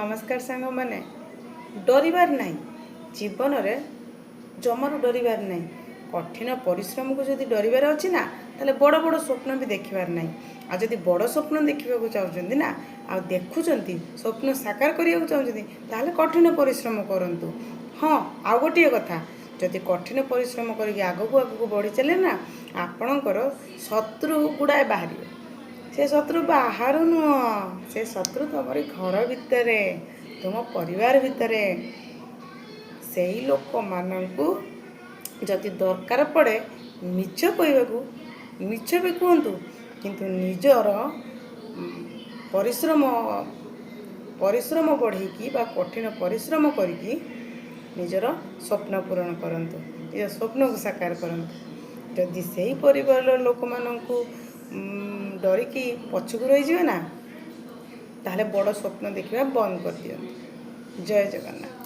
नमस्कार सांग मैंने डरबार ना जीवन में जमार डरबार ना कठिन परिश्रम को जब डरबार अच्छी ना ताले बड़ बड़ स्वप्न भी देखबार ना आ जदि बड़ स्वप्न देखा चाहते ना आ देखुं स्वप्न साकार करने चाहते ताले कठिन परिश्रम करूँ। हाँ आउ गोटे कथा जदि कठिन परिश्रम करके आगू आगू बढ़ी चले ना आपणकर शत्रु गुड़ाए बाहर से शत्रु बाहर नुह से शत्रु तुम घर भितर तुम परिवार भितर से ही लोक मानू जदि दरकार पड़े मिछ कहू मिछ भी कहतु किंतु निजर परिश्रम परिश्रम बढ़ेकी बा कठिन परिश्रम करके निजर स्वप्न पूरण करंतु निज स्वप्न को साकार करंतु। जदि से ही परिवार लोक मानू डरिकी पछक रही ना ताहले बड़ स्वप्न देखा बंद कर दियो। जय जगन्नाथ।